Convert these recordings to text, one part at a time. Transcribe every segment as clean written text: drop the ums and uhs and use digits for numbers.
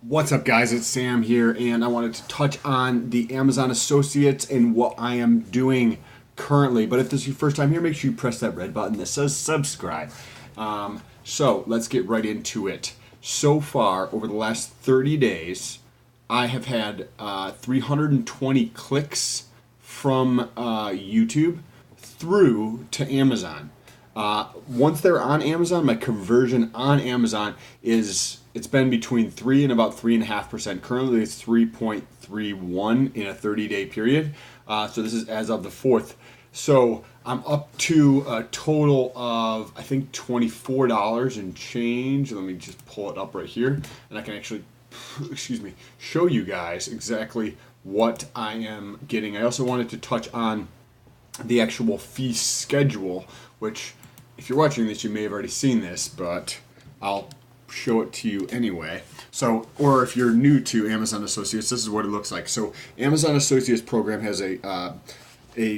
What's up, guys? It's Sam here, and I wanted to touch on the Amazon Associates and what I am doing currently. But if this is your first time here, make sure you press that red button that says subscribe. So let's get right into it. So far, over the last 30 days, I have had 320 clicks from YouTube through to Amazon. Once they're on Amazon, my conversion on Amazon it's been between 3 and about 3.5%. Currently, it's 3.31 in a 30-day period. So this is as of the 4th. So I'm up to a total of, I think, $24 and change. Let me just pull it up right here, and I can actually, show you guys exactly what I am getting. I also wanted to touch on the actual fee schedule, which, if you're watching this, you may have already seen this, but I'll show it to you anyway. So, or if you're new to Amazon Associates, this is what it looks like. So, Amazon Associates program has a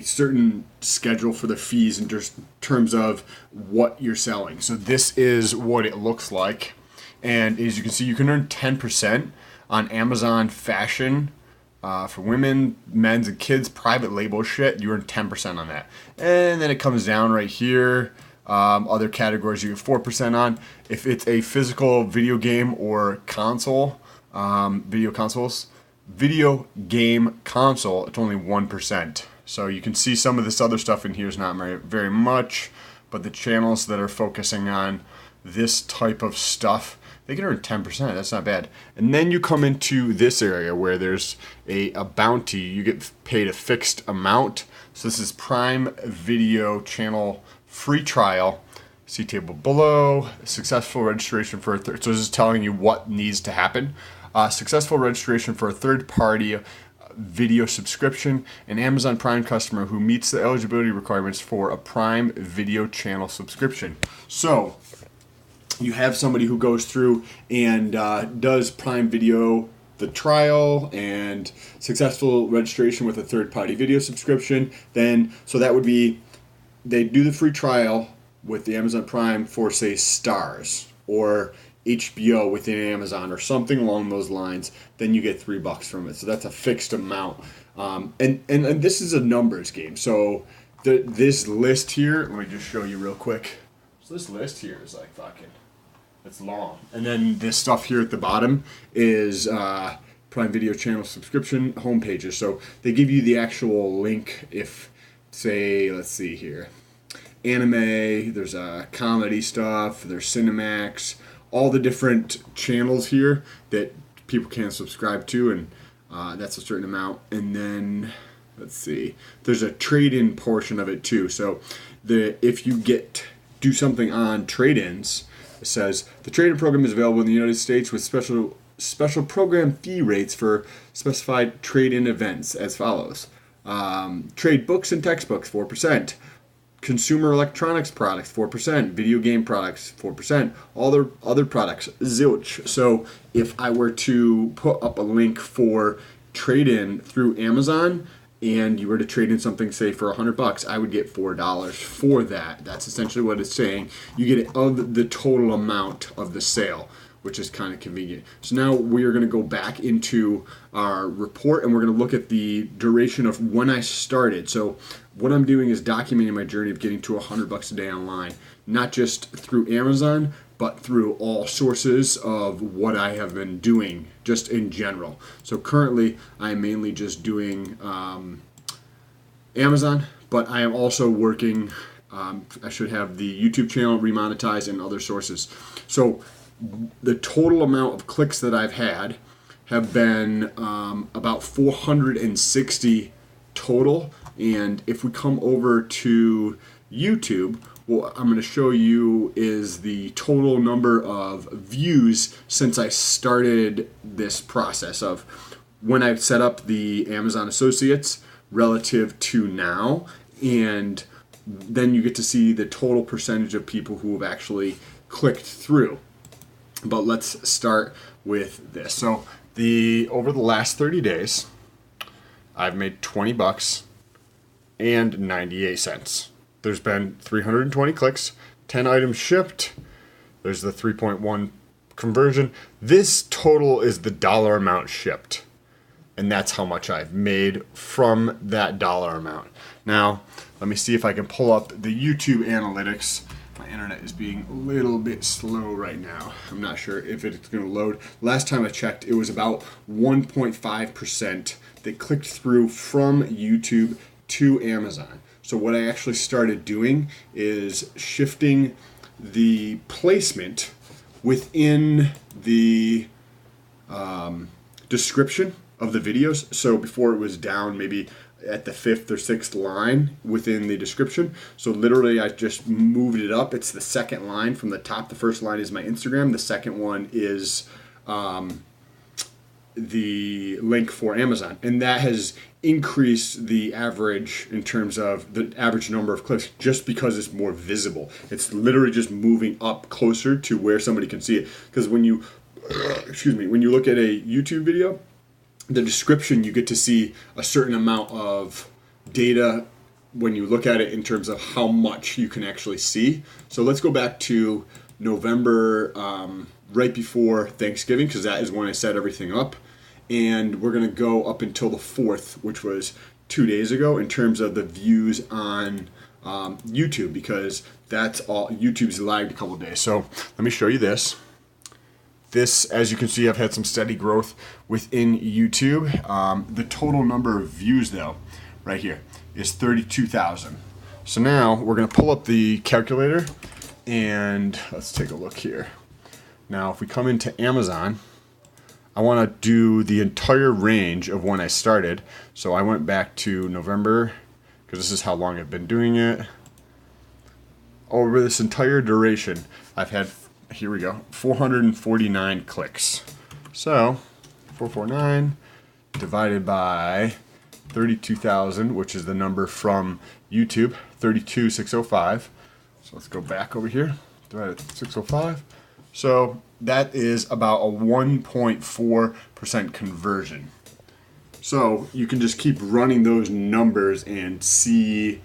certain schedule for the fees in just terms of what you're selling. So, this is what it looks like, and as you can see, you can earn 10% on Amazon fashion. For women, men's, and kids, private label shit, you earn 10% on that. And then it comes down right here. Other categories you get 4% on. If it's a physical video game or console, video game console, it's only 1%. So you can see some of this other stuff in here is not very much, but the channels that are focusing on this type of stuff, they can earn 10%. That's not bad. And then you come into this area where there's a bounty. You get paid a fixed amount. So this is Prime Video channel free trial. See table below. Successful registration for a third. So this is telling you what needs to happen. Successful registration for a third-party video subscription. An Amazon Prime customer who meets the eligibility requirements for a Prime Video channel subscription. So you have somebody who goes through and does Prime Video, the trial, and successful registration with a third-party video subscription. Then, so that would be, they do the free trial with the Amazon Prime for, say, Stars or HBO within Amazon or something along those lines. Then you get $3 from it. So that's a fixed amount. And this is a numbers game. So this list here, let me just show you real quick. So this list here is like fucking, it's long. And then this stuff here at the bottom is Prime Video channel subscription homepages. So they give you the actual link if, say, let's see here, anime, there's comedy stuff, there's Cinemax, all the different channels here that people can subscribe to, and that's a certain amount. And then, let's see, there's a trade-in portion of it too. So if you do something on trade-ins, it says the trade-in program is available in the United States with special program fee rates for specified trade-in events as follows. Trade books and textbooks, 4%. Consumer electronics products, 4%. Video game products, 4%. All their other products, zilch. So if I were to put up a link for trade-in through Amazon, and you were to trade in something, say, for $100, I would get $4 for that. That's essentially what it's saying. You get it of the total amount of the sale, which is kind of convenient. So now we are going to go back into our report, and we're going to look at the duration of when I started. So what I'm doing is documenting my journey of getting to $100 a day online, not just through Amazon, but through all sources of what I have been doing just in general. So currently, I'm mainly just doing Amazon, but I am also working, I should have the YouTube channel remonetized and other sources. So the total amount of clicks that I've had have been about 460 total. And if we come over to YouTube, what I'm going to show you is the total number of views since I started this process of when I set up the Amazon Associates relative to now. And then you get to see the total percentage of people who have actually clicked through. But let's start with this. So over the last 30 days, I've made $20 and 98 cents. There's been 320 clicks, 10 items shipped. There's the 3.1 conversion. This total is the dollar amount shipped. And that's how much I've made from that dollar amount. Now, let me see if I can pull up the YouTube analytics. My internet is being a little bit slow right now. I'm not sure if it's going to load. Last time I checked, it was about 1.5% that clicked through from YouTube to Amazon. So what I actually started doing is shifting the placement within the description of the videos. So before it was down maybe at the 5th or 6th line within the description. So literally I just moved it up. It's the second line from the top. The first line is my Instagram. The second one is the link for Amazon. And that has increased the average in terms of the average number of clicks just because it's more visible. It's literally just moving up closer to where somebody can see it. Because when you, when you look at a YouTube video, the description, you get to see a certain amount of data when you look at it in terms of how much you can actually see. So let's go back to November, right before Thanksgiving, because that is when I set everything up. And we're going to go up until the 4th, which was 2 days ago, in terms of the views on YouTube, because that's all. YouTube's lagged a couple of days. So let me show you this. This, as you can see, I've had some steady growth within YouTube. The total number of views, though, right here, is 32,000. So now we're going to pull up the calculator, and let's take a look here. Now, if we come into Amazon, I want to do the entire range of when I started. So I went back to November, because this is how long I've been doing it. Over this entire duration, I've had, here we go, 449 clicks. So 449 divided by 32,000, which is the number from YouTube, 32,605. So let's go back over here, divided by 605. So that is about a 1.4% conversion. So you can just keep running those numbers and see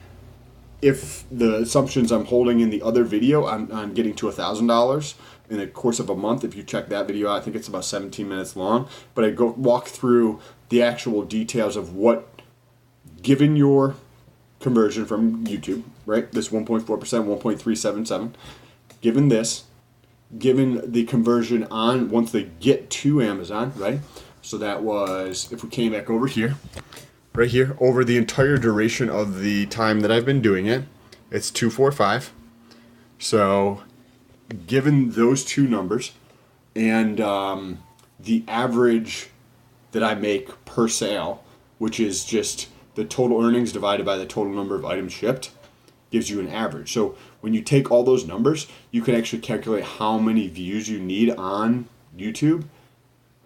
if the assumptions I'm holding in the other video, I'm getting to $1,000 in the course of a month. If you check that video out, I think it's about 17 minutes long. But I go walk through the actual details of what, given your conversion from YouTube, right? This 1.4%, 1.377. Given this, given the conversion on once they get to Amazon, right? So that was, if we came back over here, right here, over the entire duration of the time that I've been doing it, it's 245. So given those two numbers and the average that I make per sale, which is just the total earnings divided by the total number of items shipped, gives you an average. So when you take all those numbers, you can actually calculate how many views you need on YouTube,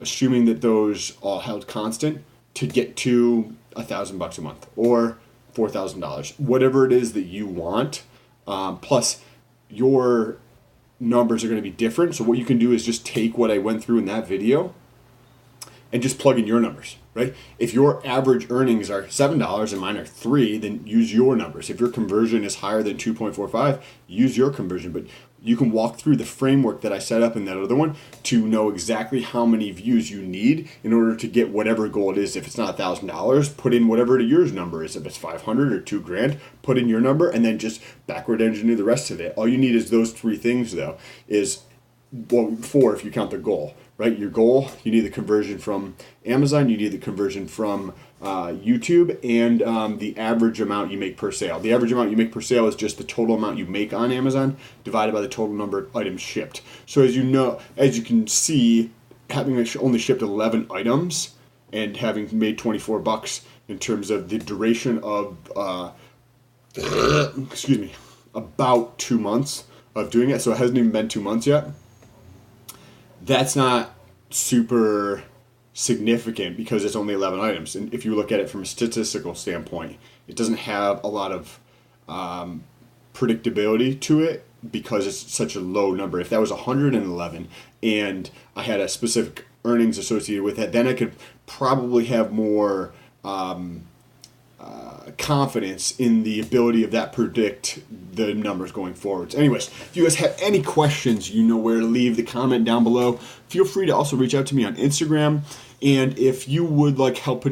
assuming that those all held constant, to get to $1,000 a month or $4,000, whatever it is that you want. Plus, your numbers are going to be different. So what you can do is just take what I went through in that video and just plug in your numbers, right? If your average earnings are $7 and mine are $3, then use your numbers. If your conversion is higher than 2.45, use your conversion. But you can walk through the framework that I set up in that other one to know exactly how many views you need in order to get whatever goal it is. If it's not $1,000, put in whatever yours number is. If it's 500 or $2,000, put in your number and then just backward engineer the rest of it. All you need is those three things, though, is, well, 4 if you count the goal. Right, your goal, you need the conversion from Amazon, you need the conversion from YouTube, and the average amount you make per sale. The average amount you make per sale is just the total amount you make on Amazon divided by the total number of items shipped. So as you know, as you can see, having only shipped 11 items and having made $24 in terms of the duration of, about 2 months of doing it. So it hasn't even been 2 months yet. That's not super significant because it's only 11 items. And if you look at it from a statistical standpoint, it doesn't have a lot of predictability to it because it's such a low number. If that was 111 and I had a specific earnings associated with it, then I could probably have more confidence in the ability of that predict the numbers going forwards. Anyways, if you guys have any questions, you know where to leave the comment down below. Feel free to also reach out to me on Instagram. And if you would like help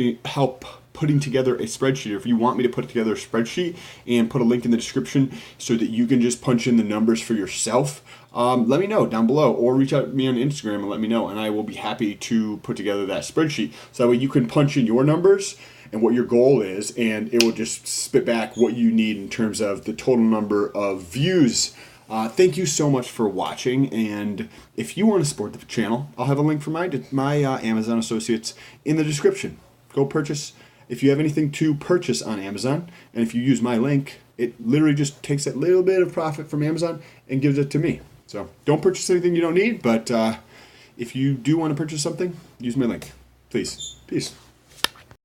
putting together a spreadsheet, or if you want me to put together a spreadsheet and put a link in the description so that you can just punch in the numbers for yourself, let me know down below, or reach out to me on Instagram and let me know, and I will be happy to put together that spreadsheet. So that way you can punch in your numbers and what your goal is, and it will just spit back what you need in terms of the total number of views. Thank you so much for watching, and if you want to support the channel, I'll have a link for my Amazon associates in the description. Go purchase. If you have anything to purchase on Amazon, and if you use my link, it literally just takes that little bit of profit from Amazon and gives it to me. So don't purchase anything you don't need, but if you do want to purchase something, use my link. Please. Peace.